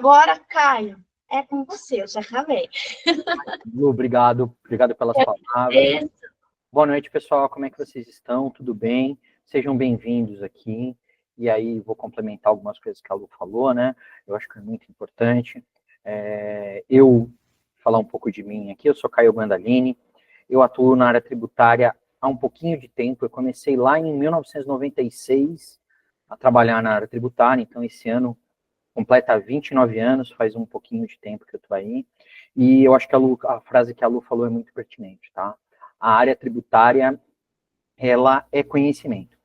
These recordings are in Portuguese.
agora, Caio, é com você, eu já acabei. Lu, obrigado pelas palavras. Boa noite, pessoal, como é que vocês estão? Tudo bem? Sejam bem-vindos aqui. E aí, vou complementar algumas coisas que a Lu falou, né? Eu acho que é muito importante. Eu falar um pouco de mim aqui, eu sou Caio Gandalini, eu atuo na área tributária há um pouquinho de tempo, eu comecei lá em 1996 a trabalhar na área tributária, então esse ano completa 29 anos, faz um pouquinho de tempo que eu estou aí, e eu acho que a frase que a Lu falou é muito pertinente, tá? A área tributária, ela é conhecimento,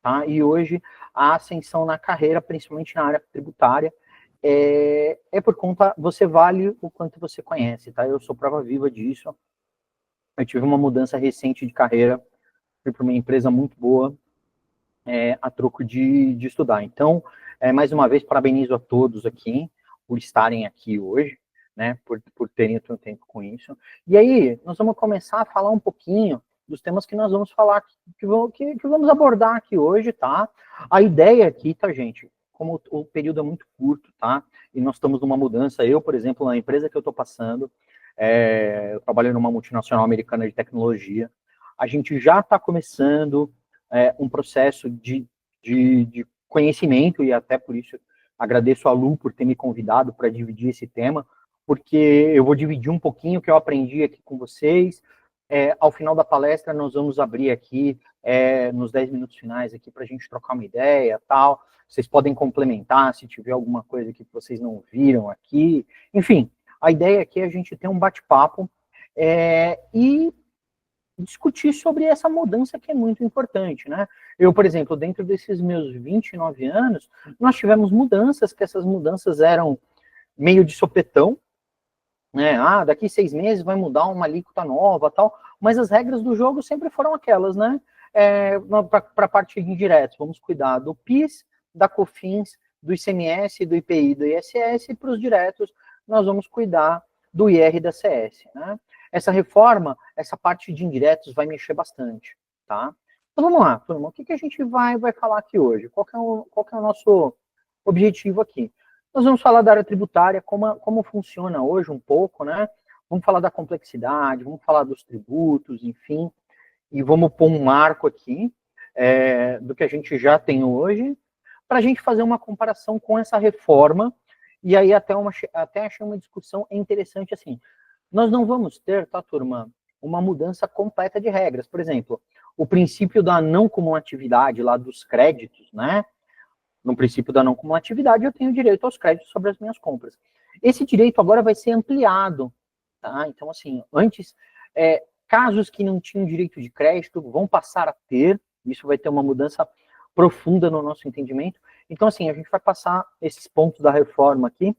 tá? E hoje, a ascensão na carreira, principalmente na área tributária, é por conta, você vale o quanto você conhece, tá? Eu sou prova viva disso, eu tive uma mudança recente de carreira, fui para uma empresa muito boa, a troco de estudar. Então, mais uma vez, parabenizo a todos aqui por estarem aqui hoje, né, por terem tanto tempo com isso. E aí, nós vamos começar a falar um pouquinho dos temas que nós vamos falar, que vamos abordar aqui hoje, tá? A ideia aqui, tá, gente, como o período é muito curto, tá? E nós estamos numa mudança, eu, por exemplo, na empresa que eu estou passando, eu trabalho numa multinacional americana de tecnologia, a gente já está começando um processo de conhecimento, e até por isso agradeço a Lu por ter me convidado para dividir esse tema, porque eu vou dividir um pouquinho o que eu aprendi aqui com vocês. Ao final da palestra, nós vamos abrir aqui, nos 10 minutos finais, aqui para a gente trocar uma ideia, tal. Vocês podem complementar se tiver alguma coisa que vocês não viram aqui. Enfim, a ideia aqui é a gente ter um bate-papo e discutir sobre essa mudança que é muito importante, né? Eu, por exemplo, dentro desses meus 29 anos, nós tivemos mudanças, que essas mudanças eram meio de sopetão, né? Daqui 6 meses vai mudar uma alíquota nova, tal, mas as regras do jogo sempre foram aquelas, né? Para a parte de indiretos, vamos cuidar do PIS, da COFINS, do ICMS, do IPI, do ISS, e para os diretos, nós vamos cuidar do IR e da CS, né? Essa reforma, essa parte de indiretos vai mexer bastante, tá? Então vamos lá, turma, o que a gente vai falar aqui hoje? Qual que é o nosso objetivo aqui? Nós vamos falar da área tributária, como funciona hoje um pouco, né? Vamos falar da complexidade, vamos falar dos tributos, enfim, e vamos pôr um marco aqui do que a gente já tem hoje, para a gente fazer uma comparação com essa reforma, e aí até achei uma discussão interessante assim. Nós não vamos ter, tá, turma, uma mudança completa de regras. Por exemplo, o princípio da não cumulatividade lá dos créditos, né? No princípio da não cumulatividade, eu tenho direito aos créditos sobre as minhas compras. Esse direito agora vai ser ampliado, tá? Então, assim, antes, casos que não tinham direito de crédito vão passar a ter, isso vai ter uma mudança profunda no nosso entendimento. Então, assim, a gente vai passar esses pontos da reforma aqui,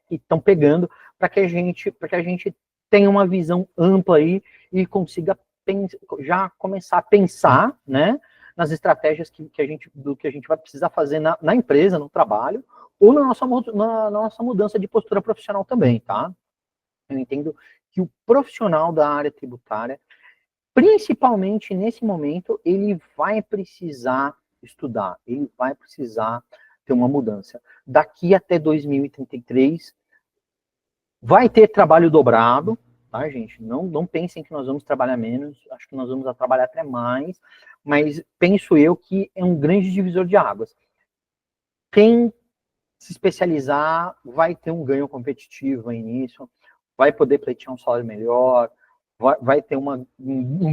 que estão pegando, para que a gente tenha uma visão ampla aí e consiga já começar a pensar, né, nas estratégias que a gente vai precisar fazer na empresa, no trabalho, ou na nossa mudança de postura profissional também, tá? Eu entendo que o profissional da área tributária, principalmente nesse momento, ele vai precisar estudar, ele vai precisar ter uma mudança. Daqui até 2033, vai ter trabalho dobrado, tá, gente? Não pensem que nós vamos trabalhar menos, acho que nós vamos trabalhar até mais, mas penso eu que é um grande divisor de águas. Quem se especializar vai ter um ganho competitivo aí nisso, vai poder pleitear um salário melhor, vai ter um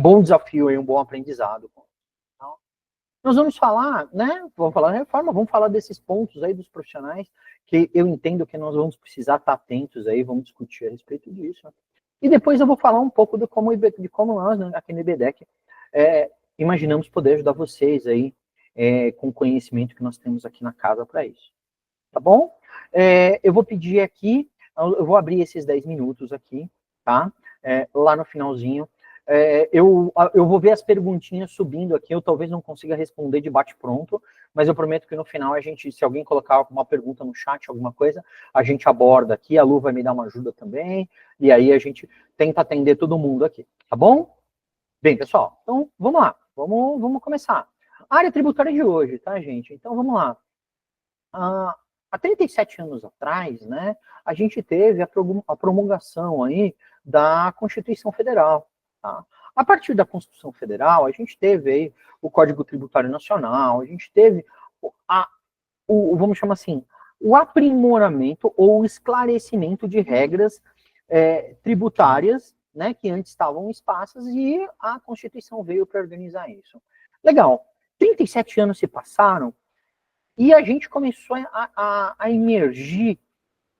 bom desafio aí, um bom aprendizado. Então, nós vamos falar, né? Vamos falar da reforma, vamos falar desses pontos aí dos profissionais, que eu entendo que nós vamos precisar estar atentos aí, vamos discutir a respeito disso. E depois eu vou falar um pouco de como nós, né, aqui no IBDEC, imaginamos poder ajudar vocês aí, com o conhecimento que nós temos aqui na casa para isso. Tá bom? Eu vou pedir aqui, eu vou abrir esses 10 minutos aqui, tá? Lá no finalzinho. Eu vou ver as perguntinhas subindo aqui, eu talvez não consiga responder de bate-pronto, mas eu prometo que no final se alguém colocar alguma pergunta no chat, alguma coisa, a gente aborda aqui, a Lu vai me dar uma ajuda também, e aí a gente tenta atender todo mundo aqui, tá bom? Bem, pessoal, então vamos lá, vamos começar. A área tributária de hoje, tá, gente? Então vamos lá. há 37 anos atrás, né, a gente teve a promulgação aí da Constituição Federal. Tá? A partir da Constituição Federal, a gente teve aí o Código Tributário Nacional, a gente teve vamos chamar assim, o aprimoramento ou o esclarecimento de regras tributárias, né, que antes estavam esparsas, e a Constituição veio para organizar isso. Legal. 37 anos se passaram e a gente começou a emergir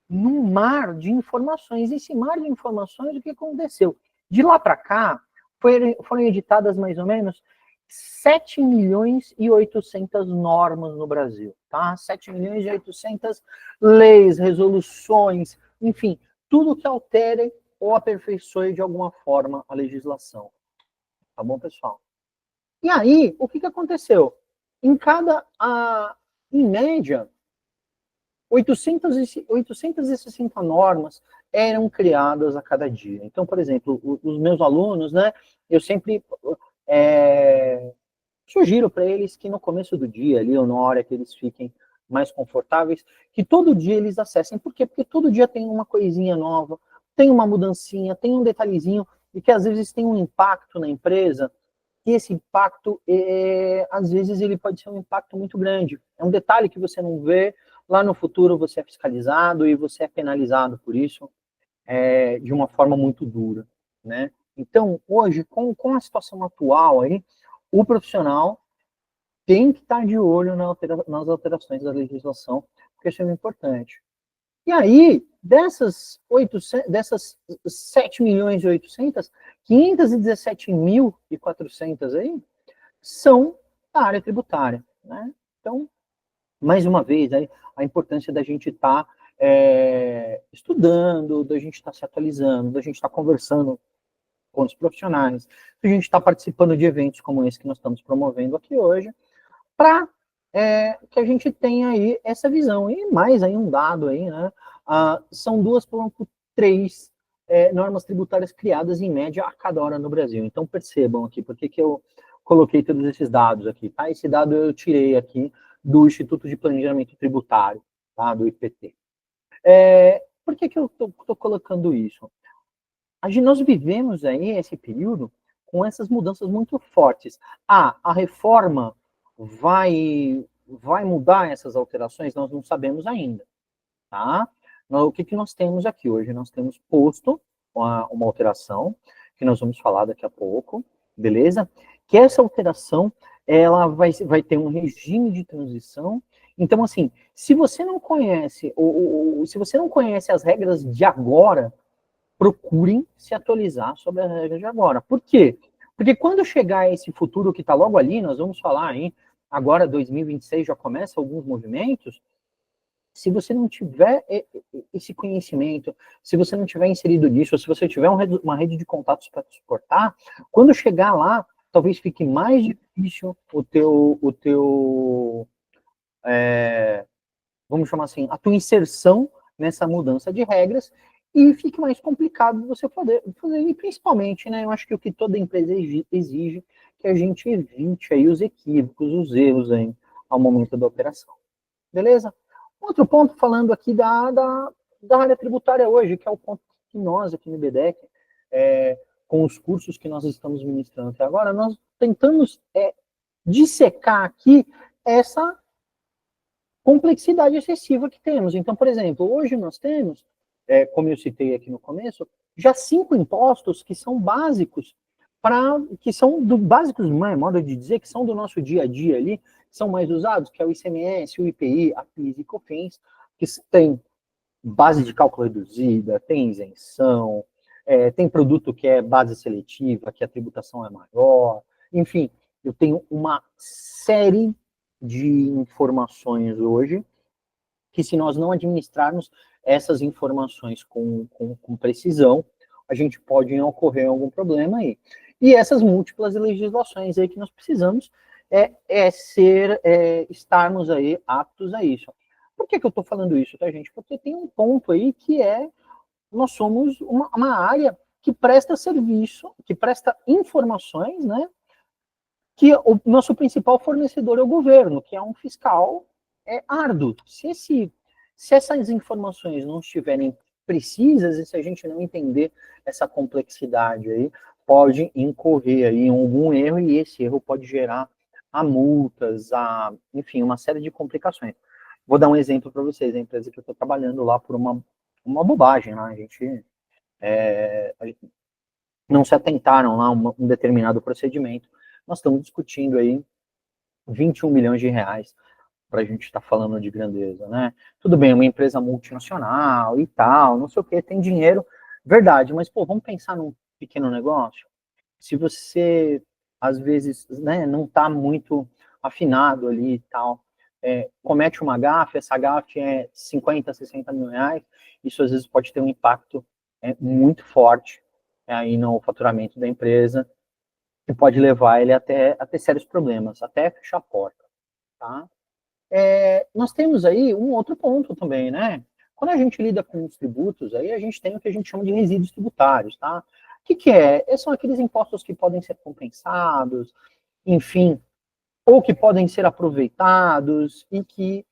num mar de informações. Esse mar de informações, o que aconteceu? De lá para cá, foram editadas mais ou menos 7 milhões e 800 normas no Brasil, tá? 7 milhões e 800 leis, resoluções, enfim, tudo que altere ou aperfeiçoe de alguma forma a legislação. Tá bom, pessoal? E aí, o que aconteceu? Em média, 860 normas eram criadas a cada dia. Então, por exemplo, os meus alunos, né, eu sempre sugiro para eles que no começo do dia, ali, ou na hora que eles fiquem mais confortáveis, que todo dia eles acessem. Por quê? Porque todo dia tem uma coisinha nova, tem uma mudancinha, tem um detalhezinho, e que às vezes tem um impacto na empresa, e esse impacto, às vezes, ele pode ser um impacto muito grande. É um detalhe que você não vê, lá no futuro você é fiscalizado e você é penalizado por isso, de uma forma muito dura, né? Então, hoje, com a situação atual aí, o profissional tem que estar de olho nas alterações da legislação, porque isso é importante. E aí, dessas 7 milhões e 800, 517.400 aí são da área tributária, né? Então, mais uma vez, aí, a importância da gente estar estudando, da gente estar se atualizando, da gente estar conversando com os profissionais, da gente estar participando de eventos como esse que nós estamos promovendo aqui hoje, para que a gente tenha aí essa visão. E mais aí um dado aí, né? São 2,3 normas tributárias criadas em média a cada hora no Brasil. Então percebam aqui, por que eu coloquei todos esses dados aqui, tá? Esse dado eu tirei aqui do Instituto de Planejamento Tributário, tá? Do IPT. Por que eu estou colocando isso? Nós vivemos aí esse período com essas mudanças muito fortes. A reforma vai mudar essas alterações? Nós não sabemos ainda, tá? O que nós temos aqui hoje? Nós temos posto uma alteração, que nós vamos falar daqui a pouco, beleza? Que essa alteração, ela vai ter um regime de transição. Então, assim, se você não conhece, ou se você não conhece as regras de agora, procurem se atualizar sobre as regras de agora. Por quê? Porque quando chegar esse futuro que está logo ali, nós vamos falar aí, agora 2026 já começa alguns movimentos, se você não tiver esse conhecimento, se você não tiver inserido nisso, se você tiver uma rede de contatos para te suportar, quando chegar lá, talvez fique mais difícil vamos chamar assim, a tua inserção nessa mudança de regras, e fique mais complicado você poder fazer, e principalmente, né, eu acho que o que toda empresa exige, que a gente evite aí os equívocos, os erros aí, ao momento da operação. Beleza? Outro ponto, falando aqui da área tributária hoje, que é o ponto que nós aqui no IBDEC, com os cursos que nós estamos ministrando até agora, nós tentamos dissecar aqui essa complexidade excessiva que temos. Então, por exemplo, hoje nós temos, como eu citei aqui no começo, já 5 impostos que são básicos, básicos, modo de dizer, que são do nosso dia a dia ali, são mais usados, que é o ICMS, o IPI, a PIS e COFINS, que tem base de cálculo reduzida, tem isenção, tem produto que é base seletiva, que a tributação é maior, enfim, eu tenho uma série de informações hoje, que se nós não administrarmos essas informações com precisão, a gente pode ocorrer algum problema aí. E essas múltiplas legislações aí que nós precisamos estarmos aí aptos a isso. Por que eu estou falando isso, tá, gente? Porque tem um ponto aí que nós somos uma área que presta serviço, que presta informações, né? Que o nosso principal fornecedor é o governo, que é um fiscal árduo. Se Se essas informações não estiverem precisas e se a gente não entender essa complexidade aí, pode incorrer aí em algum erro e esse erro pode gerar a multas, enfim, uma série de complicações. Vou dar um exemplo para vocês. A empresa que eu estou trabalhando lá por uma bobagem, né? A gente não se atentaram lá a um determinado procedimento. Nós estamos discutindo aí 21 milhões de reais para a gente estar falando de grandeza, né? Tudo bem, uma empresa multinacional e tal, não sei o que, tem dinheiro, verdade, mas, pô, vamos pensar num pequeno negócio? Se você, às vezes, né, não está muito afinado ali e tal, comete uma gafe, essa gafe é 50, 60 mil reais, isso às vezes pode ter um impacto muito forte aí no faturamento da empresa, e pode levar ele até a ter sérios problemas, até fechar a porta, tá? Nós temos aí um outro ponto também, né? Quando a gente lida com os tributos, aí a gente tem o que a gente chama de resíduos tributários, tá? O que é? São aqueles impostos que podem ser compensados, enfim, ou que podem ser aproveitados e que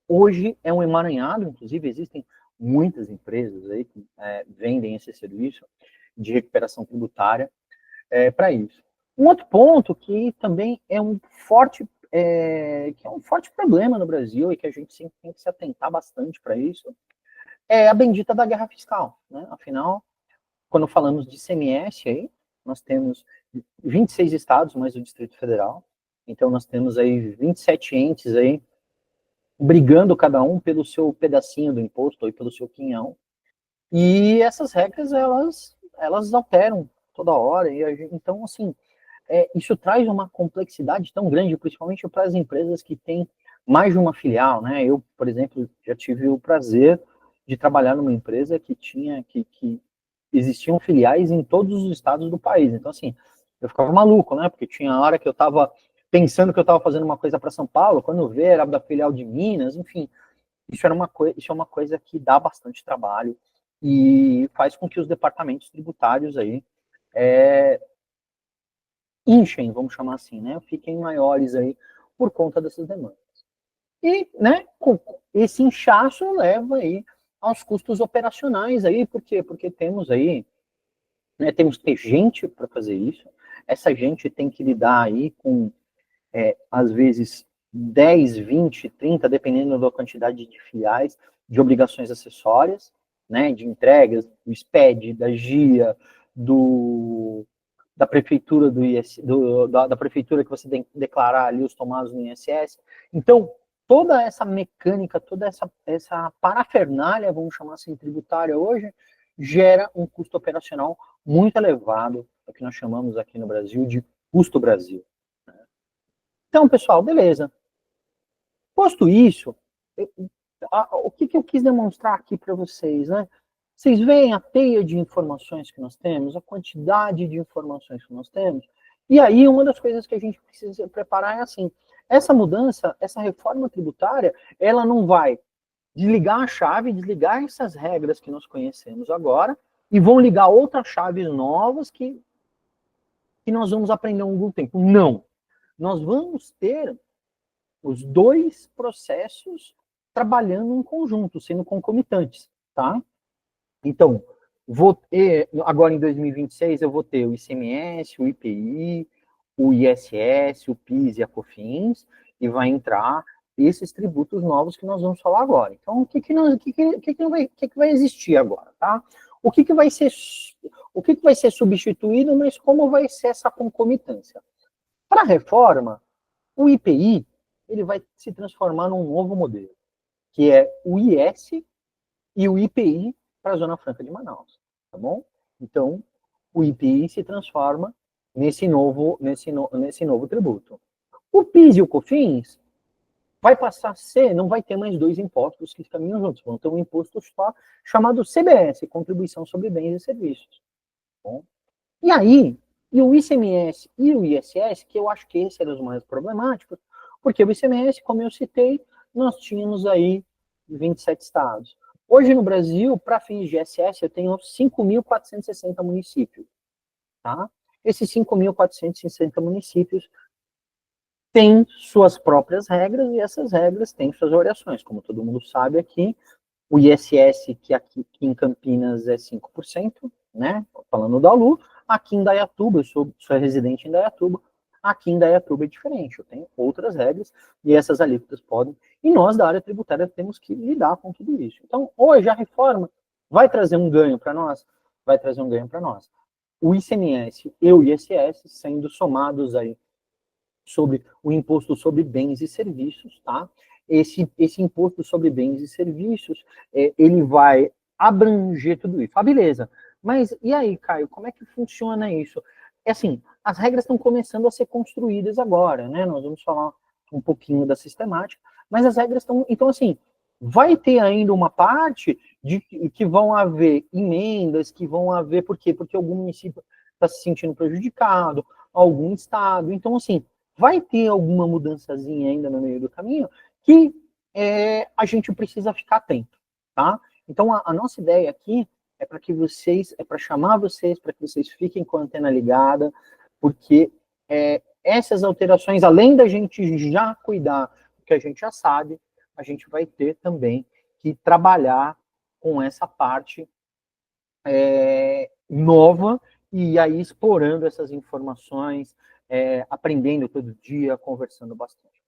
hoje é um emaranhado, inclusive existem muitas empresas aí que vendem esse serviço de recuperação tributária para isso. Um outro ponto que também é um forte problema no Brasil e que a gente sempre tem que se atentar bastante para isso, é a bendita da guerra fiscal, né? Afinal, quando falamos de ICMS aí, nós temos 26 estados mais o Distrito Federal, então nós temos aí 27 entes aí brigando cada um pelo seu pedacinho do imposto ou pelo seu quinhão, e essas regras, elas alteram toda hora, então, assim, isso traz uma complexidade tão grande, principalmente para as empresas que têm mais de uma filial, né? Eu, por exemplo, já tive o prazer de trabalhar numa empresa que existiam filiais em todos os estados do país. Então, assim, eu ficava maluco, né? Porque tinha hora que eu estava pensando que eu estava fazendo uma coisa para São Paulo, quando eu vi, era da filial de Minas, enfim. Isso é uma coisa que dá bastante trabalho e faz com que os departamentos tributários aí inchem, vamos chamar assim, né? Fiquem maiores aí por conta dessas demandas. E, né, esse inchaço leva aí aos custos operacionais aí, por quê? Porque temos aí, né, temos que ter gente para fazer isso, essa gente tem que lidar aí com, às vezes, 10, 20, 30, dependendo da quantidade de filiais, de obrigações acessórias, né, de entregas, do SPED, da GIA, da prefeitura da prefeitura que você tem que declarar ali os tomados no ISS. Então, toda essa mecânica, toda essa parafernália, vamos chamar assim, tributária hoje, gera um custo operacional muito elevado, o que nós chamamos aqui no Brasil de custo Brasil. Então, pessoal, beleza. Posto isso, o que eu quis demonstrar aqui para vocês, né? Vocês veem a teia de informações que nós temos, a quantidade de informações que nós temos, e aí uma das coisas que a gente precisa preparar é assim, essa mudança, essa reforma tributária, ela não vai desligar a chave, desligar essas regras que nós conhecemos agora, e vão ligar outras chaves novas que nós vamos aprender ao longo do tempo. Não. Nós vamos ter os dois processos trabalhando em conjunto, sendo concomitantes, tá? Então, agora em 2026 eu vou ter o ICMS, o IPI, o ISS, o PIS e a COFINS, e vai entrar esses tributos novos que nós vamos falar agora. Então, o que vai existir agora, tá? O que vai ser substituído, mas como vai ser essa concomitância? Para a reforma, o IPI ele vai se transformar num novo modelo, que é o IS e o IPI para a Zona Franca de Manaus, tá bom? Então, o IPI se transforma nesse novo tributo. O PIS e o COFINS vai passar a ser, não vai ter mais dois impostos que caminham juntos, vão ter um imposto só chamado CBS, Contribuição sobre Bens e Serviços. Tá bom? E aí, e o ICMS e o ISS, que eu acho que esses eram os mais problemáticos, porque o ICMS, como eu citei, nós tínhamos aí 27 estados. Hoje no Brasil, para fins de ISS, eu tenho 5.460 municípios. Tá? Esses 5.460 municípios tem suas próprias regras e essas regras têm suas variações. Como todo mundo sabe aqui, o ISS, que aqui em Campinas é 5%, né? Falando da Lu, aqui em Indaiatuba, eu sou residente em Indaiatuba, aqui em Indaiatuba é diferente, eu tenho outras regras e essas alíquotas podem, e nós da área tributária temos que lidar com tudo isso. Então, hoje a reforma vai trazer um ganho para nós? Vai trazer um ganho para nós. O ICMS e o ISS sendo somados aí sobre o imposto sobre bens e serviços, tá? Esse imposto sobre bens e serviços, ele vai abranger tudo isso. Ah, beleza. Mas e aí, Caio, como é que funciona isso? É assim, as regras estão começando a ser construídas agora, né? Nós vamos falar um pouquinho da sistemática, mas as regras estão... Então, assim, vai ter ainda uma parte de que vão haver emendas, que vão haver... Por quê? Porque algum município está se sentindo prejudicado, algum estado. Então, assim, vai ter alguma mudançazinha ainda no meio do caminho que a gente precisa ficar atento, tá? Então, a nossa ideia aqui é para que vocês, é para chamar vocês, para que vocês fiquem com a antena ligada, porque essas alterações, além da gente já cuidar do que a gente já sabe, a gente vai ter também que trabalhar com essa parte nova e aí explorando essas informações, aprendendo todo dia, conversando bastante.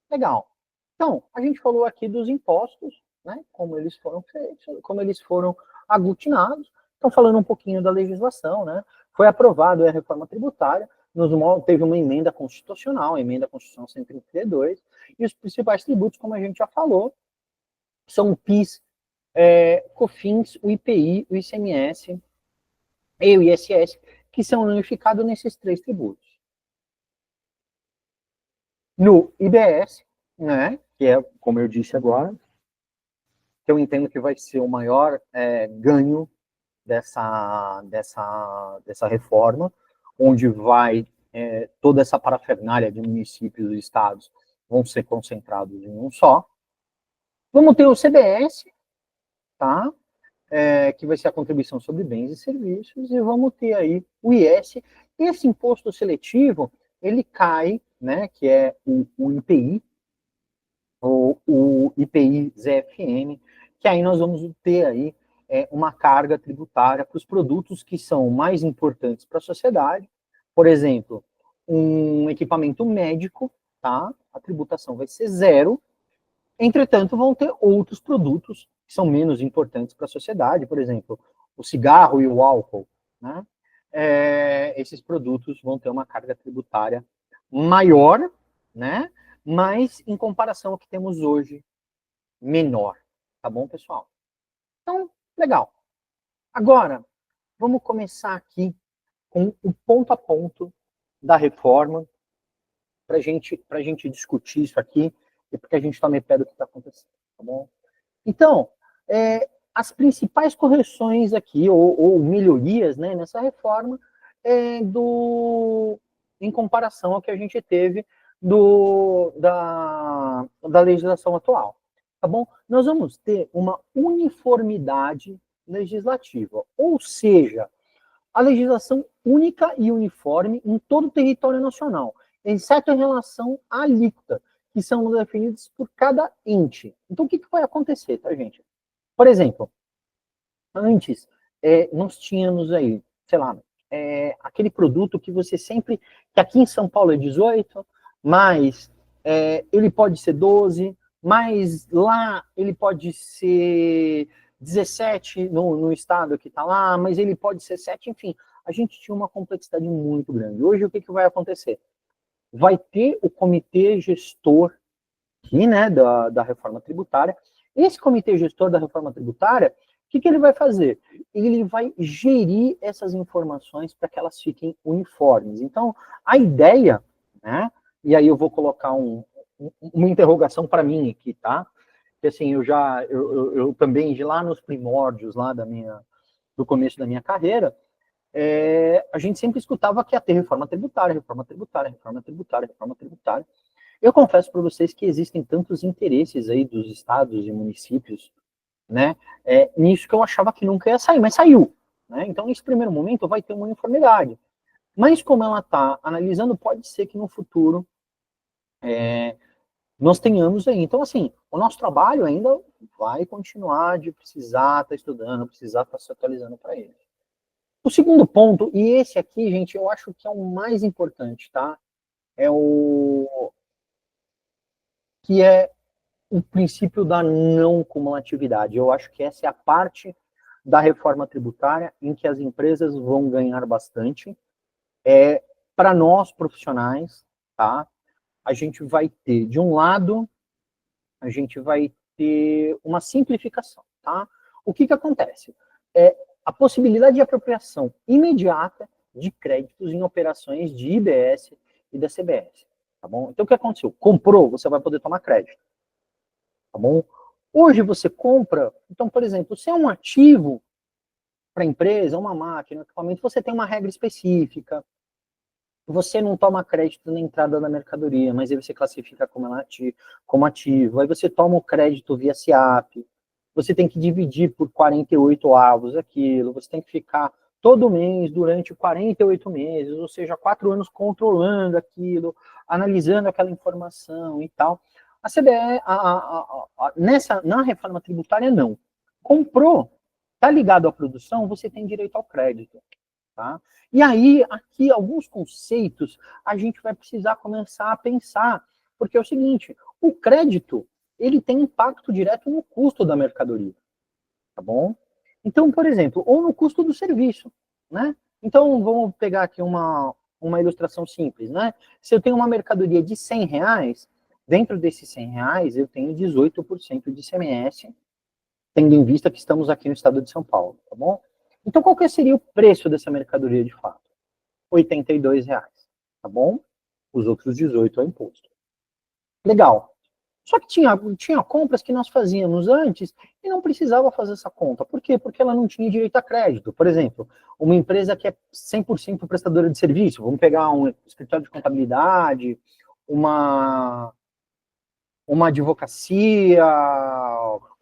Legal. Então, a gente falou aqui dos impostos, né, como eles foram feitos, como eles foram aglutinados. Então, falando um pouquinho da legislação, né, foi aprovada a reforma tributária, teve uma emenda constitucional, a emenda constitucional 132, e os principais tributos, como a gente já falou, são o PIS, COFINS, o IPI, o ICMS e o ISS, que são unificados nesses 3 tributos. No IBS, né, que é, como eu disse agora, que eu entendo que vai ser o maior ganho dessa reforma, onde vai toda essa parafernália de municípios e estados vão ser concentrados em um só. Vamos ter o CBS, tá? Que vai ser a contribuição sobre bens e serviços, e vamos ter aí o IS. Esse imposto seletivo, ele cai, né, que é o IPI, ou o IPI-ZFN, que aí nós vamos ter aí uma carga tributária para os produtos que são mais importantes para a sociedade. Por exemplo, um equipamento médico, tá? A tributação vai ser 0. Entretanto, vão ter outros produtos que são menos importantes para a sociedade, por exemplo, o cigarro e o álcool, né? Esses produtos vão ter uma carga tributária maior, né? Mas, em comparação ao que temos hoje, menor. Tá bom, pessoal? Então, legal. Agora, vamos começar aqui com o ponto a ponto da reforma, para a gente discutir isso aqui, e porque a gente tome pé do que está acontecendo, tá bom? Então, as principais correções aqui, ou melhorias, né, nessa reforma, em comparação ao que a gente teve da legislação atual, tá bom? Nós vamos ter uma uniformidade legislativa, ou seja, a legislação única e uniforme em todo o território nacional, exceto em relação à alíquota, que são definidos por cada ente. Então, o que vai acontecer, tá, gente? Por exemplo, antes, nós tínhamos aí, sei lá, aquele produto que você sempre, que aqui em São Paulo é 18, mas ele pode ser 12, mas lá ele pode ser 17 no estado que está lá, mas ele pode ser 7, enfim. A gente tinha uma complexidade muito grande. Hoje, o que vai acontecer? Vai ter o comitê gestor aqui, né, da reforma tributária. Esse comitê gestor da reforma tributária, o que ele vai fazer? Ele vai gerir essas informações para que elas fiquem uniformes. Então, a ideia, né, e aí eu vou colocar uma interrogação para mim aqui, tá? Que assim, eu também, de lá nos primórdios lá do começo da minha carreira, a gente sempre escutava que ia ter reforma tributária, reforma tributária, reforma tributária, reforma tributária. Eu confesso para vocês que existem tantos interesses aí dos estados e municípios, né, nisso que eu achava que nunca ia sair, mas saiu, né? Então, nesse primeiro momento, vai ter uma uniformidade. Mas como ela está analisando, pode ser que no futuro nós tenhamos aí. Então, assim, o nosso trabalho ainda vai continuar de precisar estar estudando, precisar estar se atualizando para ele. O segundo ponto, e esse aqui, gente, eu acho que é o mais importante, tá? É o que é o princípio da não cumulatividade. Eu acho que essa é a parte da reforma tributária em que as empresas vão ganhar bastante. Para nós, profissionais, tá? A gente vai ter, de um lado, a gente vai ter uma simplificação, tá? O que acontece? A possibilidade de apropriação imediata de créditos em operações de IBS e da CBS, tá bom? Então, o que aconteceu? Comprou, você vai poder tomar crédito, tá bom? Hoje você compra, então, por exemplo, se é um ativo para a empresa, uma máquina, um equipamento, você tem uma regra específica, você não toma crédito na entrada da mercadoria, mas aí você classifica como ativo. Aí você toma o crédito via SIAP. Você tem que dividir por 48 avos aquilo. Você tem que ficar todo mês, durante 48 meses, ou seja, 4 anos controlando aquilo, analisando aquela informação e tal. A CBE, na reforma tributária, não. Comprou, está ligado à produção, você tem direito ao crédito. Tá? E aí, aqui, alguns conceitos a gente vai precisar começar a pensar, porque é o seguinte, o crédito, ele tem impacto direto no custo da mercadoria, tá bom? Então, por exemplo, ou no custo do serviço, né? Então, vamos pegar aqui uma ilustração simples, né? Se eu tenho uma mercadoria de R$ 100, dentro desses R$ 100, eu tenho 18% de ICMS, tendo em vista que estamos aqui no estado de São Paulo, tá bom? Então, qual que seria o preço dessa mercadoria de fato? R$ 82, tá bom? Os outros 18 é o imposto. Legal. Só que tinha compras que nós fazíamos antes e não precisava fazer essa conta. Por quê? Porque ela não tinha direito a crédito. Por exemplo, uma empresa que é 100% prestadora de serviço, vamos pegar um escritório de contabilidade, uma, uma advocacia,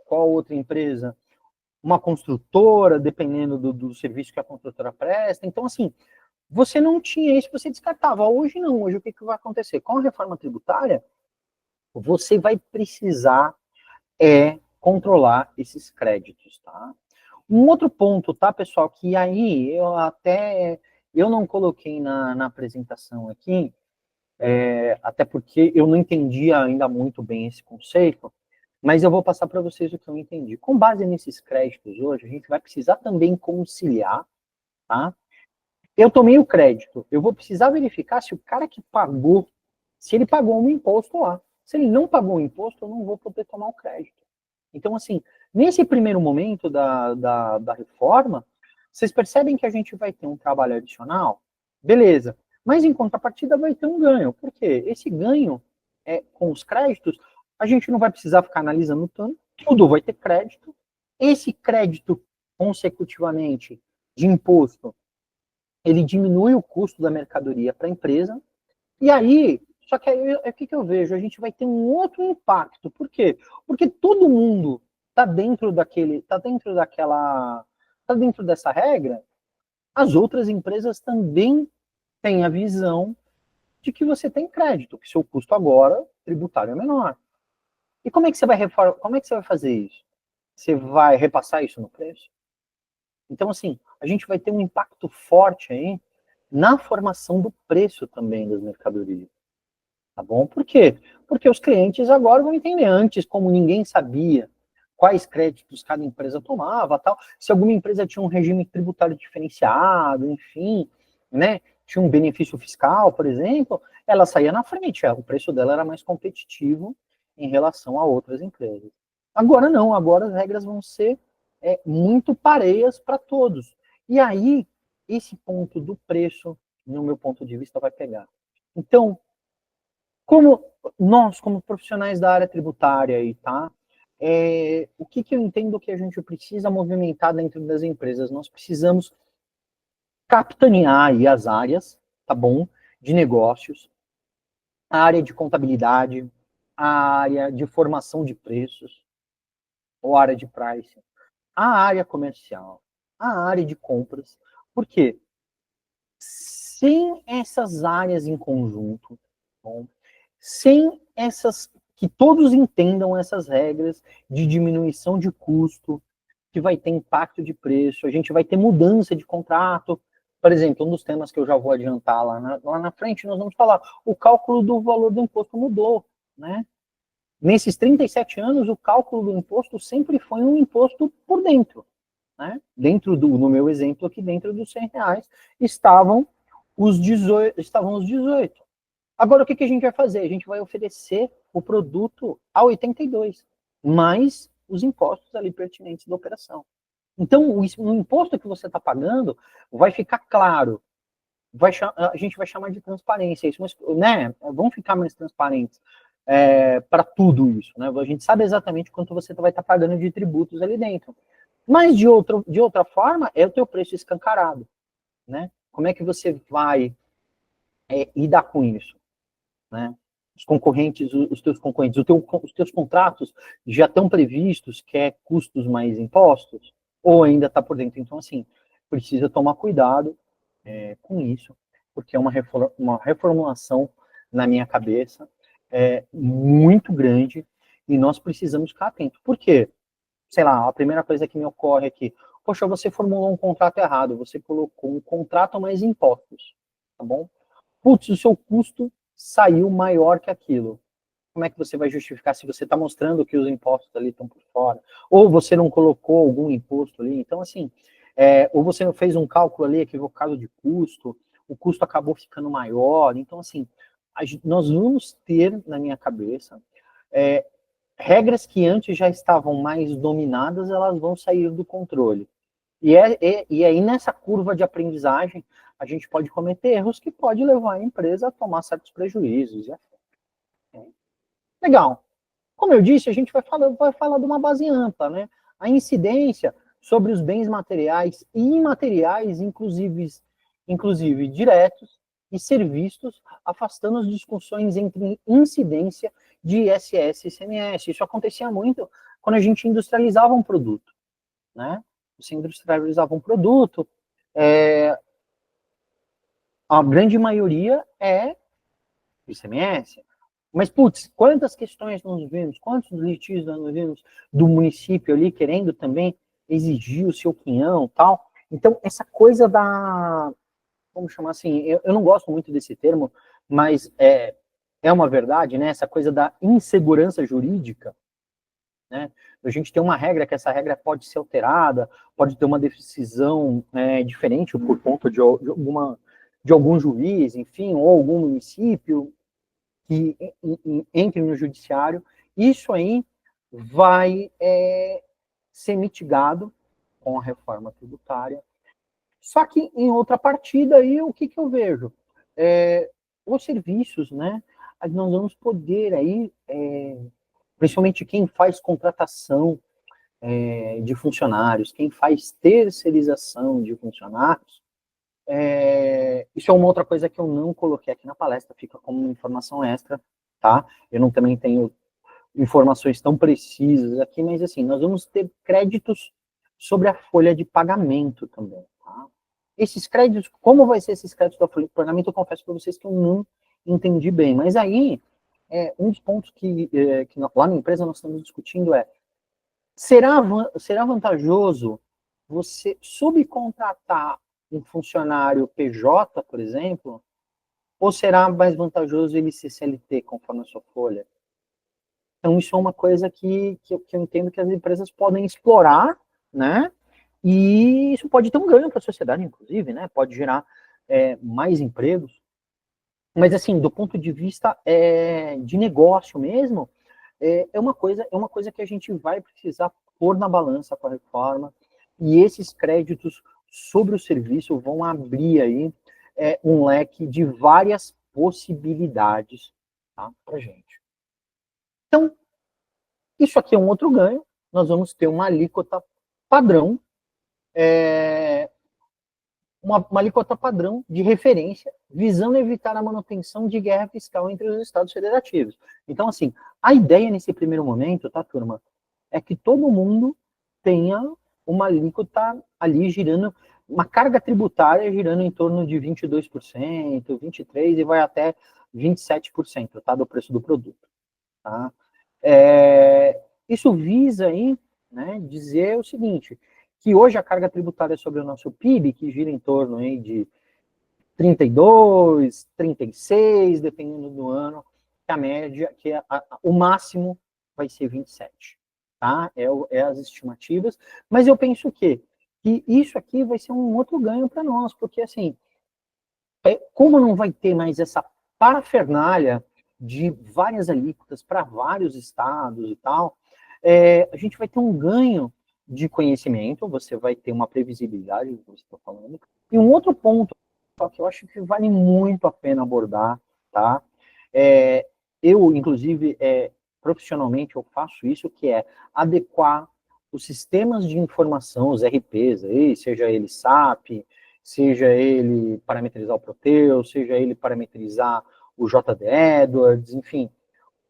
qual outra empresa? Uma construtora, dependendo do serviço que a construtora presta. Então, assim, você não tinha isso, você descartava. Hoje não, hoje o que vai acontecer? Com a reforma tributária, você vai precisar controlar esses créditos, tá? Um outro ponto, tá, pessoal, que aí eu não coloquei na apresentação aqui, até porque eu não entendia ainda muito bem esse conceito, mas eu vou passar para vocês o que eu entendi. Com base nesses créditos hoje, a gente vai precisar também conciliar, tá? Eu tomei o crédito, eu vou precisar verificar se o cara que pagou, se ele pagou um imposto lá. Se ele não pagou o imposto, eu não vou poder tomar o crédito. Então, assim, nesse primeiro momento da reforma, vocês percebem que a gente vai ter um trabalho adicional? Beleza. Mas, em contrapartida, vai ter um ganho. Por quê? Esse ganho, com os créditos, a gente não vai precisar ficar analisando tanto, tudo vai ter crédito. Esse crédito, consecutivamente, de imposto, ele diminui o custo da mercadoria para a empresa, e aí, só que aí o que eu vejo? A gente vai ter um outro impacto. Por quê? Porque todo mundo está dentro está dentro dessa regra, as outras empresas também têm a visão de que você tem crédito, que seu custo agora tributário é menor. E como é que você vai fazer isso? Você vai repassar isso no preço? Então, assim, a gente vai ter um impacto forte aí na formação do preço também das mercadorias. Tá bom? Por quê? Porque os clientes agora vão entender. Antes, como ninguém sabia quais créditos cada empresa tomava, tal, se alguma empresa tinha um regime tributário diferenciado, enfim, né, tinha um benefício fiscal, por exemplo, ela saía na frente, o preço dela era mais competitivo em relação a outras empresas. Agora não, agora as regras vão ser muito pareias para todos. E aí, esse ponto do preço, no meu ponto de vista, vai pegar. Então, como nós, como profissionais da área tributária aí, tá? O que eu entendo que a gente precisa movimentar dentro das empresas? Nós precisamos capitanear aí as áreas, tá bom? De negócios, a área de contabilidade, a área de formação de preços, ou área de pricing, a área comercial, a área de compras. Por quê? Sem essas áreas em conjunto, bom, sem que todos entendam essas regras de diminuição de custo, que vai ter impacto de preço, a gente vai ter mudança de contrato. Por exemplo, um dos temas que eu já vou adiantar lá na frente, nós vamos falar, o cálculo do valor do imposto mudou, né? Nesses 37 anos, o cálculo do imposto sempre foi um imposto por dentro, né? No meu exemplo aqui, dentro dos R$ 100, estavam os 18. Agora, o que a gente vai fazer? A gente vai oferecer o produto a 82, mais os impostos ali pertinentes da operação. Então, o imposto que você está pagando vai ficar claro. A gente vai chamar de transparência. Isso, né? Vamos ficar mais transparentes para tudo isso. Né? A gente sabe exatamente quanto você vai estar pagando de tributos ali dentro. Mas, de outra forma, é o teu preço escancarado. Né? Como é que você vai lidar com isso? Né? Os teus concorrentes, os teus contratos já estão previstos que é custos mais impostos? Ou ainda está por dentro? Então, assim, precisa tomar cuidado com isso, porque é uma reformulação na minha cabeça muito grande e nós precisamos ficar atentos. Por quê? Sei lá, a primeira coisa que me ocorre aqui, poxa, você formulou um contrato errado, você colocou um contrato mais impostos, tá bom? Putz, o seu custo saiu maior que aquilo. Como é que você vai justificar se você está mostrando que os impostos ali estão por fora? Ou você não colocou algum imposto ali? Então, assim, ou você não fez um cálculo ali equivocado de custo, o custo acabou ficando maior. Então, assim, nós vamos ter, na minha cabeça, regras que antes já estavam mais dominadas, elas vão sair do controle. E aí, nessa curva de aprendizagem, a gente pode cometer erros que pode levar a empresa a tomar certos prejuízos. Legal. Como eu disse, a gente vai falar de uma base ampla, né? A incidência sobre os bens materiais e imateriais, inclusive diretos e serviços, afastando as discussões entre incidência de ISS e ICMS. Isso acontecia muito quando a gente industrializava um produto, né? Você industrializava um produto, a grande maioria é ICMS. Mas, putz, quantas questões nós vimos, quantos litígios nós vimos do município ali querendo também exigir o seu quinhão e tal. Então, essa coisa vamos chamar assim, eu não gosto muito desse termo, mas é uma verdade, né? Essa coisa da insegurança jurídica, né? A gente tem uma regra, que essa regra pode ser alterada, pode ter uma decisão diferente por conta de algum juiz, enfim, ou algum município que entre no judiciário. Isso aí vai ser mitigado com a reforma tributária. Só que, em outra partida, aí, o que eu vejo? Os serviços, né? Nós vamos poder aí, principalmente quem faz contratação de funcionários, quem faz terceirização de funcionários, isso é uma outra coisa que eu não coloquei aqui na palestra, fica como uma informação extra, tá? Eu não também tenho informações tão precisas aqui, mas assim, nós vamos ter créditos sobre a folha de pagamento também, tá? Esses créditos, como vai ser esses créditos da folha de pagamento, eu confesso para vocês que eu não entendi bem, mas aí, um dos pontos que lá na empresa nós estamos discutindo será vantajoso você subcontratar um funcionário PJ, por exemplo, ou será mais vantajoso ele ser CLT, conforme a sua folha? Então, isso é uma coisa que eu entendo que as empresas podem explorar, né? E isso pode ter um ganho para a sociedade, inclusive, né? Pode gerar mais empregos. Mas, assim, do ponto de vista de negócio mesmo, é uma coisa que a gente vai precisar pôr na balança com a reforma, e esses créditos sobre o serviço vão abrir aí um leque de várias possibilidades, tá, para a gente. Então, isso aqui é um outro ganho. Nós vamos ter uma alíquota padrão, uma alíquota padrão de referência, visando evitar a manutenção de guerra fiscal entre os estados federativos. Então, assim, a ideia nesse primeiro momento, tá, turma, é que todo mundo tenha uma alíquota ali girando, uma carga tributária girando em torno de 22%, 23%, e vai até 27%, tá, do preço do produto. Tá? Isso visa aí, né, dizer o seguinte, que hoje a carga tributária sobre o nosso PIB, que gira em torno aí de 32, 36, dependendo do ano, que a média, o máximo vai ser 27, tá? É as estimativas, mas eu penso que isso aqui vai ser um outro ganho para nós, porque assim, como não vai ter mais essa parafernália de várias alíquotas para vários estados e tal, a gente vai ter um ganho de conhecimento, você vai ter uma previsibilidade do que você está falando. E um outro ponto que eu acho que vale muito a pena abordar, tá? Eu, inclusive, profissionalmente, eu faço isso, que é adequar os sistemas de informação, os RPs, aí, seja ele SAP, seja ele parametrizar o Proteus, seja ele parametrizar o JD Edwards, enfim,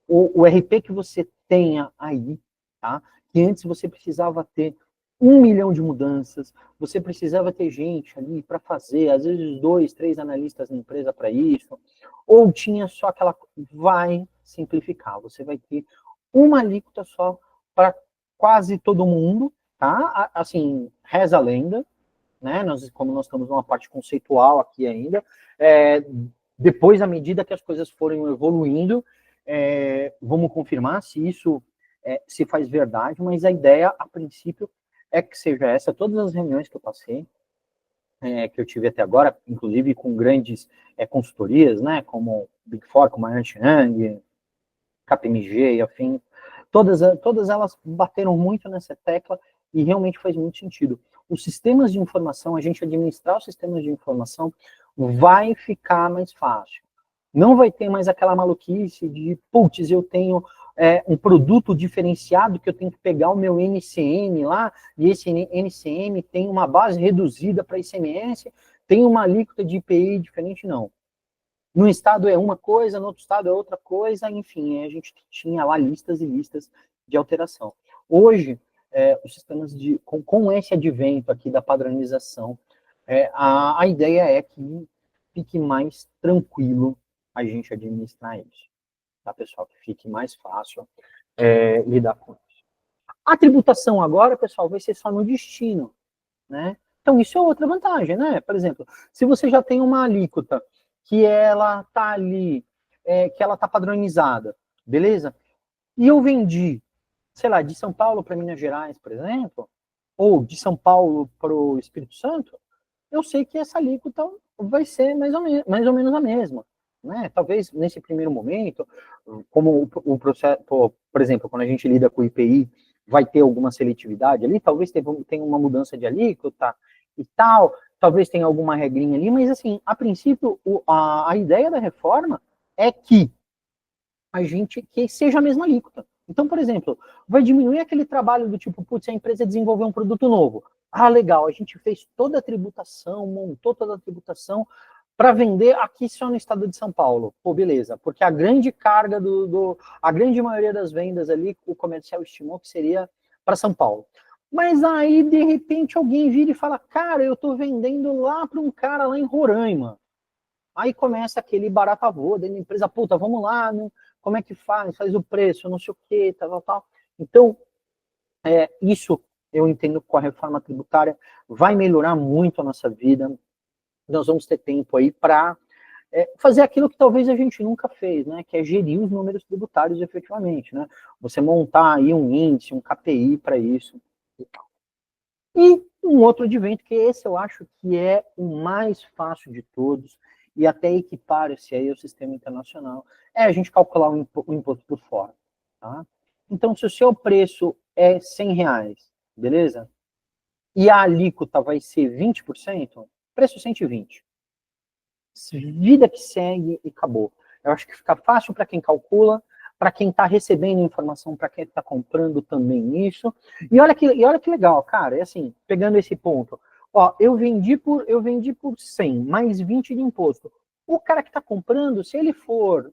o RP que você tenha aí, tá? Que antes você precisava ter 1 milhão de mudanças, você precisava ter gente ali para fazer, às vezes 2, 3 analistas na empresa para isso, ou tinha só aquela... Vai simplificar, você vai ter uma alíquota só para quase todo mundo, tá? Assim, reza a lenda, né? Como nós estamos numa parte conceitual aqui ainda, depois, à medida que as coisas forem evoluindo, vamos confirmar se isso se faz verdade, mas a ideia, a princípio, é que seja essa. Todas as reuniões que eu passei, que eu tive até agora, inclusive com grandes consultorias, né, como Big Four, como a Ernst Young, KPMG e afim, todas elas bateram muito nessa tecla e realmente faz muito sentido. Os sistemas de informação, a gente administrar os sistemas de informação vai ficar mais fácil. Não vai ter mais aquela maluquice de, putz, eu tenho um produto diferenciado que eu tenho que pegar o meu NCM lá, e esse NCM tem uma base reduzida para ICMS, tem uma alíquota de IPI diferente, não. Num estado é uma coisa, no outro estado é outra coisa, enfim, a gente tinha lá listas e listas de alteração. Hoje, os sistemas com esse advento aqui da padronização, a ideia é que fique mais tranquilo a gente administrar isso, tá, pessoal? Que fique mais fácil lidar com isso. A tributação agora, pessoal, vai ser só no destino, né? Então, isso é outra vantagem, né? Por exemplo, se você já tem uma alíquota que ela tá ali, que ela tá padronizada, beleza? E eu vendi, sei lá, de São Paulo para Minas Gerais, por exemplo, ou de São Paulo para o Espírito Santo, eu sei que essa alíquota vai ser mais ou menos a mesma, né? Talvez nesse primeiro momento, como o processo, por exemplo, quando a gente lida com o IPI, vai ter alguma seletividade ali, talvez tenha uma mudança de alíquota e tal, talvez tenha alguma regrinha ali, mas assim, a princípio, a ideia da reforma é que que seja a mesma alíquota. Então, por exemplo, vai diminuir aquele trabalho do tipo, putz, a empresa desenvolveu um produto novo. Ah, legal, a gente fez toda a tributação, montou toda a tributação para vender aqui só no estado de São Paulo. Pô, beleza, porque a grande carga a grande maioria das vendas ali, o comercial estimou que seria para São Paulo. Mas aí, de repente, alguém vira e fala, cara, eu estou vendendo lá para um cara lá em Roraima. Aí começa aquele barata voa dentro da empresa, puta, vamos lá, né? Como é que faz? Faz o preço, não sei o quê, tal. Então, isso eu entendo que com a reforma tributária vai melhorar muito a nossa vida. Nós vamos ter tempo aí para fazer aquilo que talvez a gente nunca fez, né? Que é gerir os números tributários efetivamente, né? Você montar aí um índice, um KPI para isso e tal. E um outro advento, que esse eu acho que é o mais fácil de todos, e até equipara-se aí ao sistema internacional, é a gente calcular o imposto por fora. Tá? Então, se o seu preço é R$100, beleza? E a alíquota vai ser 20%, preço 120. Vida que segue e acabou. Eu acho que fica fácil para quem calcula, para quem está recebendo informação, para quem está comprando também isso. E olha que legal, cara, é assim, pegando esse ponto. Ó, eu vendi por 100, mais 20 de imposto. O cara que está comprando, se ele for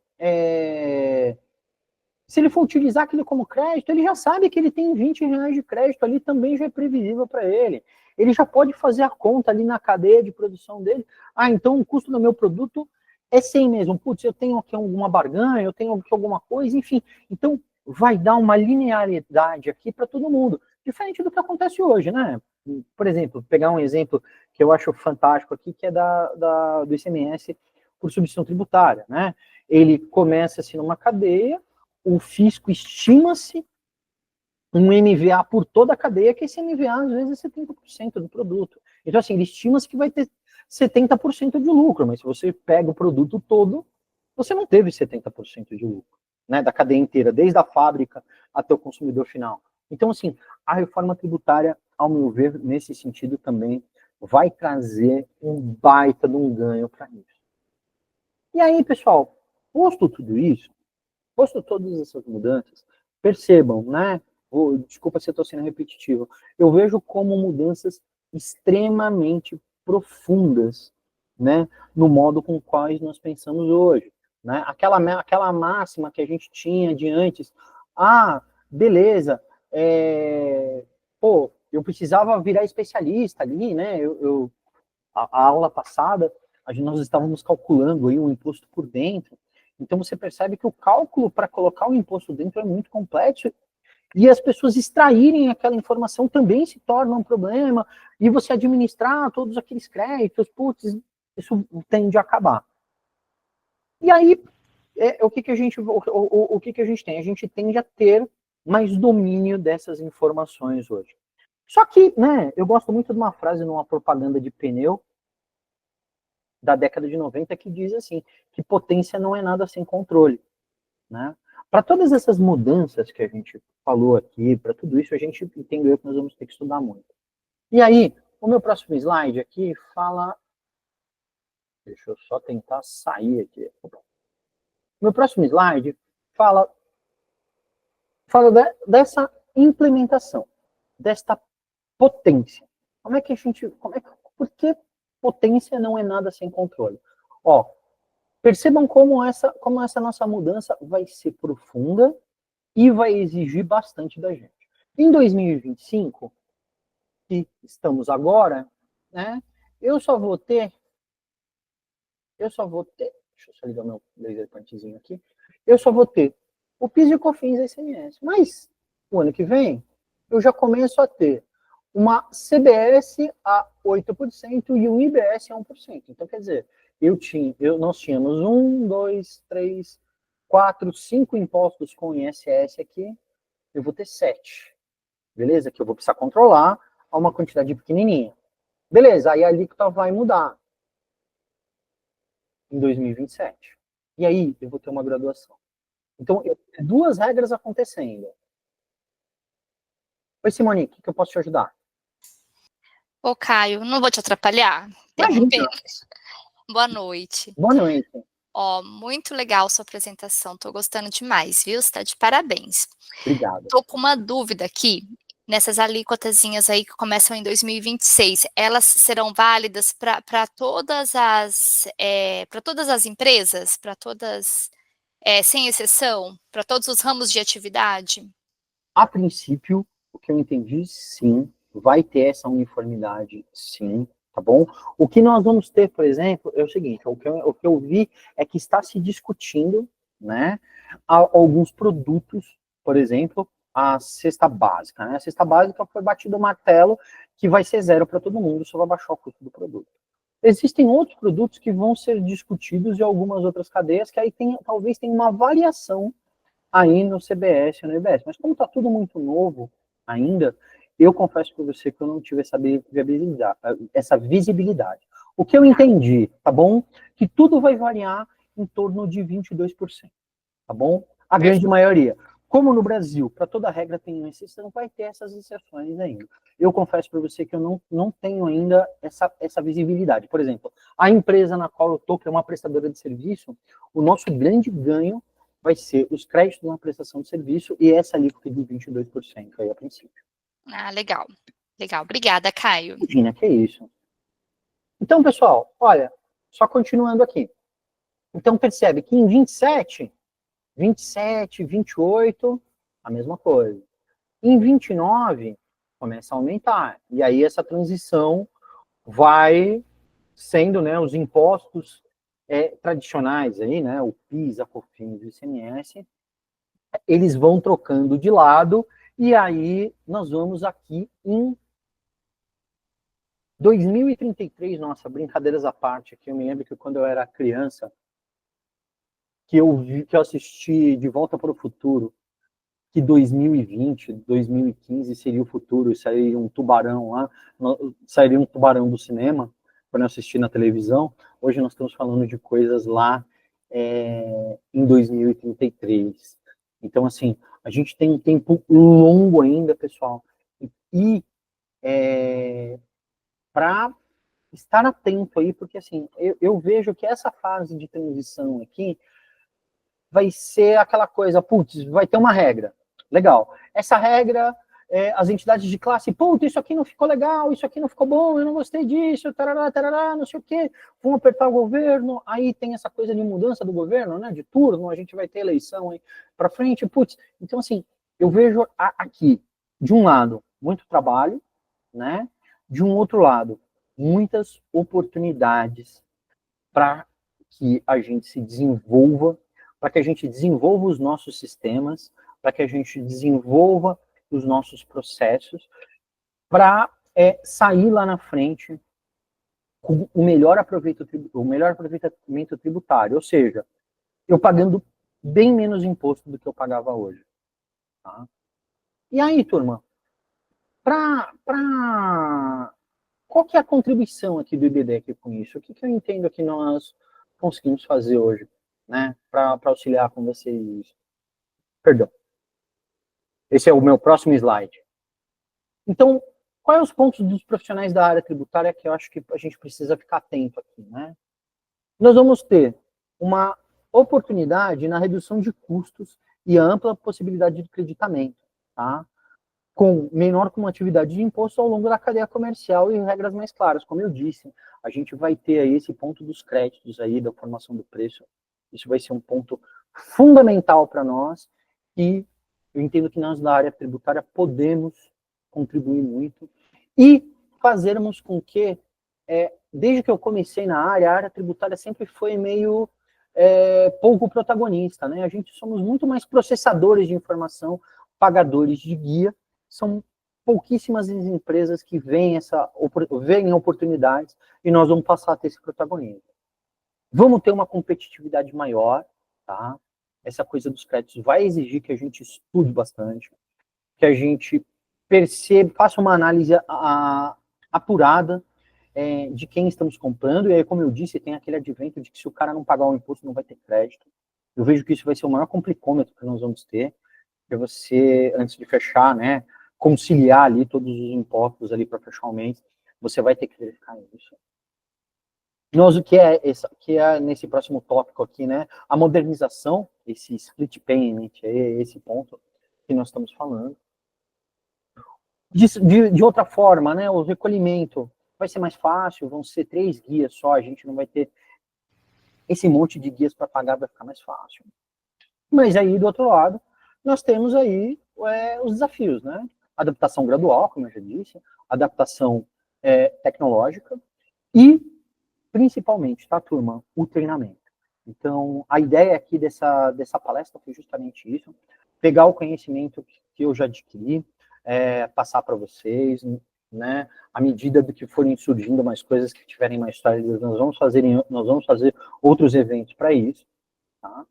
utilizar aquilo como crédito, ele já sabe que ele tem R$20 de crédito ali, também já é previsível para ele. Ele já pode fazer a conta ali na cadeia de produção dele. Ah, então o custo do meu produto é 100 mesmo. Putz, eu tenho aqui alguma barganha, eu tenho aqui alguma coisa, enfim. Então, vai dar uma linearidade aqui para todo mundo. Diferente do que acontece hoje, né? Por exemplo, pegar um exemplo que eu acho fantástico aqui, que é do ICMS por substituição tributária, né? Ele começa-se numa cadeia, o fisco estima-se um MVA por toda a cadeia, que esse MVA, às vezes, é 70% do produto. Então, assim, ele estima-se que vai ter 70% de lucro, mas se você pega o produto todo, você não teve 70% de lucro, né, da cadeia inteira, desde a fábrica até o consumidor final. Então, assim, a reforma tributária, ao meu ver, nesse sentido também, vai trazer um baita de um ganho para isso. E aí, pessoal, posto tudo isso, posto todas essas mudanças, percebam, né? Desculpa se eu estou sendo repetitivo, eu vejo como mudanças extremamente profundas, né, no modo com quais nós pensamos hoje, né? Aquela máxima que a gente tinha de antes, beleza, pô, eu precisava virar especialista ali, né? A aula passada, nós estávamos calculando aí o imposto por dentro. Então você percebe que o cálculo para colocar o imposto dentro é muito complexo e as pessoas extraírem aquela informação também se torna um problema, e você administrar todos aqueles créditos, putz, isso tende a acabar. E aí, o que a gente tem? A gente tende a ter mais domínio dessas informações hoje. Só que, né, eu gosto muito de uma frase numa propaganda de pneu da década de 90 que diz assim, que potência não é nada sem controle, né? Para todas essas mudanças que a gente falou aqui, para tudo isso, a gente entendeu que nós vamos ter que estudar muito. E aí, o meu próximo slide aqui fala... Deixa eu só tentar sair aqui. O meu próximo slide fala dessa implementação, desta potência. Por que potência não é nada sem controle? Ó, percebam como essa nossa mudança vai ser profunda e vai exigir bastante da gente. Em 2025, que estamos agora, né, eu só vou ter, deixa eu só ligar meu laser pointzinho aqui, eu só vou ter o PIS e o COFINS e ICMS, mas o ano que vem eu já começo a ter uma CBS a 8% e um IBS a 1%. Então, quer dizer, nós tínhamos 1, 2, 3, 4, 5 impostos com ISS aqui, eu vou ter 7. Beleza? Que eu vou precisar controlar a uma quantidade pequenininha. Beleza, aí a alíquota vai mudar em 2027. E aí eu vou ter uma graduação. Então, eu tenho duas regras acontecendo. Oi, Simone, o que eu posso te ajudar? Ô, Caio, não vou te atrapalhar? Imagina. Boa noite. Boa noite. Ó, muito legal sua apresentação, tô gostando demais, viu? Você tá de parabéns. Obrigado. Tô com uma dúvida aqui, nessas alíquotazinhas aí que começam em 2026, elas serão válidas para todas as empresas, para todas, sem exceção, para todos os ramos de atividade? A princípio, o que eu entendi, sim, vai ter essa uniformidade, sim, tá bom? O que nós vamos ter, por exemplo, é o seguinte, o que eu vi é que está se discutindo, né, alguns produtos, por exemplo, a cesta básica, né? A cesta básica foi batido o martelo que vai ser zero para todo mundo, só vai baixar o custo do produto. Existem outros produtos que vão ser discutidos em algumas outras cadeias, que aí talvez tenha uma variação aí no CBS e no IBS. Mas como está tudo muito novo ainda, eu confesso para você que eu não tive essa visibilidade. O que eu entendi, tá bom? Que tudo vai variar em torno de 22%, tá bom? A grande maioria. Como no Brasil, para toda regra tem uma exceção, vai ter essas exceções ainda. Eu confesso para você que eu não tenho ainda essa visibilidade. Por exemplo, a empresa na qual eu estou, que é uma prestadora de serviço, o nosso grande ganho vai ser os créditos na prestação de serviço e essa alíquota de 22% aí a princípio. Ah, legal. Legal. Obrigada, Caio. Imagina, que é isso. Então, pessoal, olha, só continuando aqui. Então, percebe que em 27, 28, a mesma coisa. Em 29, começa a aumentar. E aí essa transição vai sendo, né, os impostos tradicionais aí, né, o PIS, a COFINS e o ICMS, eles vão trocando de lado, e aí nós vamos aqui em 2033, nossa, brincadeiras à parte, aqui eu me lembro que quando eu era criança, que eu assisti De Volta para o Futuro, que 2020, 2015 seria o futuro, sairia um tubarão lá, sairia um tubarão do cinema, quando eu assisti na televisão. Hoje nós estamos falando de coisas lá em 2033. Então, assim, a gente tem um tempo longo ainda, pessoal, e para estar atento aí, porque, assim, eu vejo que essa fase de transição aqui vai ser aquela coisa, putz, vai ter uma regra. Legal. Essa regra, as entidades de classe, putz, isso aqui não ficou legal, isso aqui não ficou bom, eu não gostei disso, tarará, tarará, não sei o quê, vão apertar o governo, aí tem essa coisa de mudança do governo, né, de turno, a gente vai ter eleição aí para frente, putz. Então, assim, eu vejo aqui, de um lado, muito trabalho, né, de um outro lado, muitas oportunidades para que a gente se desenvolva, para que a gente desenvolva os nossos sistemas, para que a gente desenvolva os nossos processos, para sair lá na frente com o melhor aproveitamento tributário, ou seja, eu pagando bem menos imposto do que eu pagava hoje. Tá? E aí, turma, qual que é a contribuição aqui do IBDEC com isso? O que eu entendo que nós conseguimos fazer hoje, né, para auxiliar com vocês? Perdão. Esse é o meu próximo slide. Então, quais são os pontos dos profissionais da área tributária que eu acho que a gente precisa ficar atento aqui, né? Nós vamos ter uma oportunidade na redução de custos e ampla possibilidade de creditamento, tá? Com menor cumulatividade de imposto ao longo da cadeia comercial e regras mais claras. Como eu disse, a gente vai ter aí esse ponto dos créditos aí, da formação do preço. Isso vai ser um ponto fundamental para nós e eu entendo que nós da área tributária podemos contribuir muito e fazermos com que, desde que eu comecei na área, a área tributária sempre foi meio pouco protagonista, né? A gente somos muito mais processadores de informação, pagadores de guia, são pouquíssimas as empresas que veem oportunidades e nós vamos passar a ter esse protagonismo. Vamos ter uma competitividade maior, tá? Essa coisa dos créditos vai exigir que a gente estude bastante, que a gente perceba, faça uma análise apurada de quem estamos comprando, e aí, como eu disse, tem aquele advento de que se o cara não pagar o imposto, não vai ter crédito. Eu vejo que isso vai ser o maior complicômetro que nós vamos ter, que você, antes de fechar, né, conciliar ali todos os impostos ali para fechar o mês, você vai ter que verificar isso. Nós, o que é nesse próximo tópico aqui, né, a modernização, esse split payment, esse ponto que nós estamos falando. De outra forma, né, o recolhimento vai ser mais fácil, vão ser 3 guias só, a gente não vai ter esse monte de guias para pagar, vai ficar mais fácil. Mas aí, do outro lado, nós temos aí os desafios, né? Adaptação gradual, como eu já disse, adaptação tecnológica e, principalmente, tá, turma, o treinamento. Então, a ideia aqui dessa palestra foi justamente isso, pegar o conhecimento que eu já adquiri, passar para vocês, né? À medida do que forem surgindo mais coisas, que tiverem mais histórias, nós vamos fazer outros eventos para isso, tá?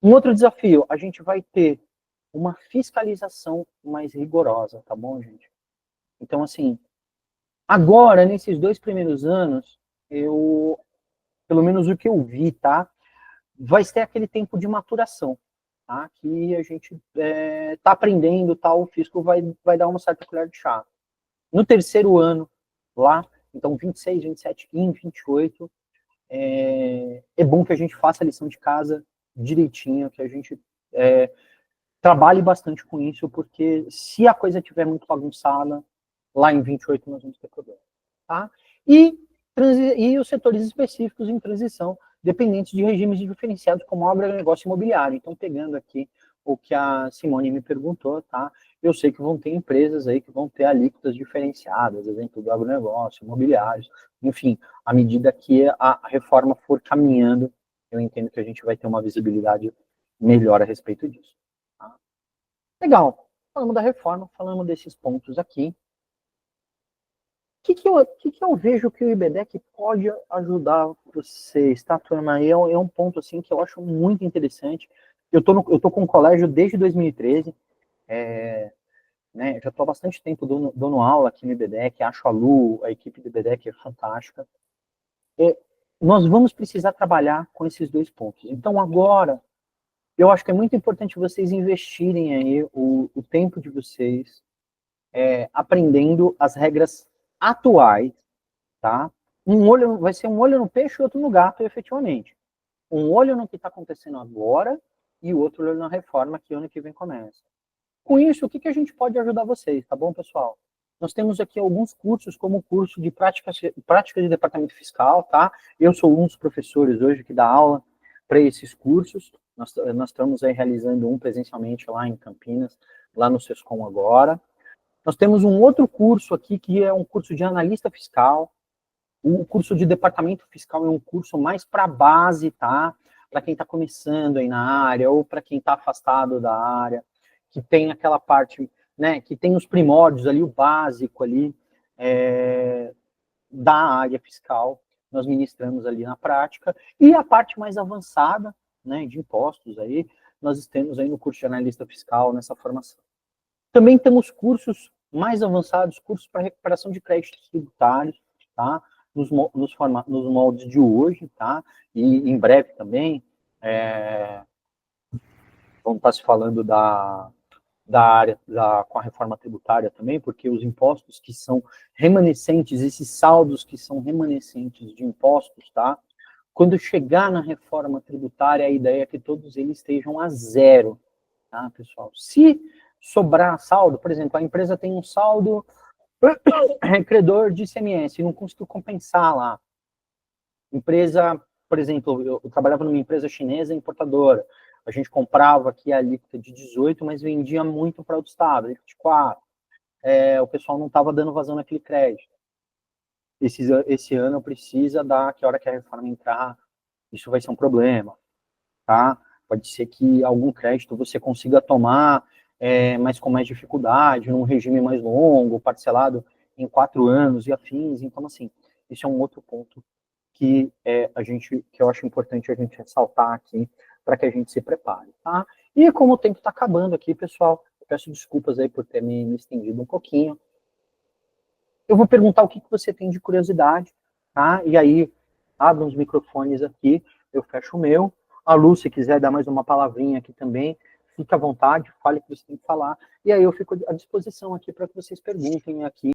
Um outro desafio, a gente vai ter uma fiscalização mais rigorosa, tá bom, gente? Então, assim, agora, nesses 2 primeiros anos, pelo menos o que eu vi, tá? Vai ter aquele tempo de maturação, tá? Que a gente tá aprendendo, tá? O fisco vai dar uma certa colher de chá. No terceiro ano, lá, então 26, 27 e 28, é bom que a gente faça a lição de casa direitinho, que a gente trabalhe bastante com isso, porque se a coisa estiver muito bagunçada, lá em 28 nós vamos ter problema, tá? E os setores específicos em transição, dependentes de regimes diferenciados, como agronegócio imobiliário. Então, pegando aqui o que a Simone me perguntou, tá? eu sei que vão ter empresas aí que vão ter alíquotas diferenciadas, exemplo do agronegócio, imobiliários, enfim, à medida que a reforma for caminhando, eu entendo que a gente vai ter uma visibilidade melhor a respeito disso. Tá? Legal, falamos da reforma, falamos desses pontos aqui. O que eu vejo que o IBDEC pode ajudar vocês, tá, turma? É um ponto, assim, que eu acho muito interessante. Eu tô com o colégio desde 2013, né, já estou há bastante tempo dando aula aqui no IBDEC, acho a Lu, a equipe do IBDEC é fantástica. Nós vamos precisar trabalhar com esses dois pontos. Então, agora, eu acho que é muito importante vocês investirem aí o tempo de vocês aprendendo as regras atuais, tá? Vai ser um olho no peixe e outro no gato, efetivamente. Um olho no que está acontecendo agora e o outro olho na reforma que ano que vem começa. Com isso, o que a gente pode ajudar vocês, tá bom, pessoal? Nós temos aqui alguns cursos, como o curso de prática de departamento fiscal, tá? Eu sou um dos professores hoje que dá aula para esses cursos. Nós estamos aí realizando um presencialmente lá em Campinas, lá no Sescom agora. Nós temos um outro curso aqui, que é um curso de analista fiscal. O curso de departamento fiscal é um curso mais para base, tá? Para quem está começando aí na área, ou para quem está afastado da área, que tem aquela parte, né, que tem os primórdios ali, o básico ali, da área fiscal, nós ministramos ali na prática, e a parte mais avançada, né, de impostos aí, nós temos aí no curso de analista fiscal, nessa formação. Também temos cursos mais avançados, cursos para recuperação de créditos tributários, tá? Nos moldes de hoje, tá? E em breve também, vamos estar se falando da área, com a reforma tributária também, porque os impostos que são remanescentes, esses saldos que são remanescentes de impostos, tá? Quando chegar na reforma tributária, a ideia é que todos eles estejam a zero, tá, pessoal? Se sobrar saldo, por exemplo, a empresa tem um saldo credor de ICMS, não conseguiu compensar lá. Empresa, por exemplo, eu trabalhava numa empresa chinesa importadora, a gente comprava aqui a alíquota de 18, mas vendia muito para outro estado, alíquota de 4. O pessoal não estava dando vazão naquele crédito. Esse ano precisa dar, que a hora que a reforma entrar, isso vai ser um problema, tá? Pode ser que algum crédito você consiga tomar, mas com mais dificuldade, num regime mais longo, parcelado em 4 anos e afins. Então, assim, isso é um outro ponto que eu acho importante a gente ressaltar aqui, para que a gente se prepare, tá? E como o tempo está acabando aqui, pessoal, eu peço desculpas aí por ter me estendido um pouquinho. Eu vou perguntar o que você tem de curiosidade, tá? E aí, abra os microfones aqui, eu fecho o meu. A Lu, se quiser dar mais uma palavrinha aqui também, fique à vontade, fale o que você tem que falar. E aí eu fico à disposição aqui para que vocês perguntem aqui.